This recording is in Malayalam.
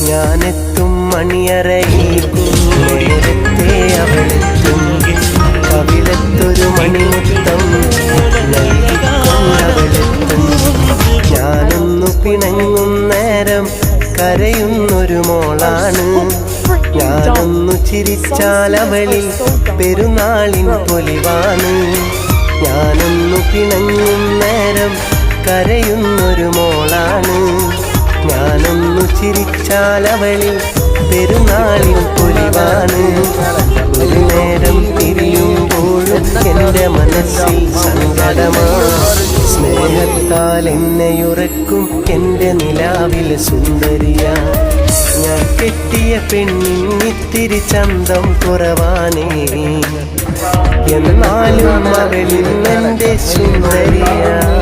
ഞാനെത്തും മണിയറയിൽ നേരത്തെ അവളെത്തും. കവിളത്തൊരു മണിമുത്തം നൽകിക്കൊണ്ടവളെത്തും. ഞാനൊന്നു പിണങ്ങും നേരം കരയുന്നൊരു മോളാണ്. ഞാനൊന്നു ചിരിച്ചാലവളിൽ പെരുന്നാളിൻ പൊലിവാണ്. ഞാനൊന്നു പിണങ്ങും നേരം കരയുന്നൊരു മോളാണ്. ഞാനൊന്നു ചിരിച്ചാലവളിൽ പെരുന്നാളിൻ പൊലിവാണ്. ഒരു നേരം തിരിയുമ്പോഴും എൻ്റെ മനസ്സിൽ സങ്കടമാണ്. സ്നേഹത്താൽ എന്നെയുറക്കും എൻ്റെ നിലാവിൽ സുന്ദരിയ. ഞാൻ കെട്ടിയ പെണ്ണിത്തിരി ചന്തം കുറവാനേ, എന്നാലും അവളിൽ എൻ്റെ സുന്ദരിയാണ്.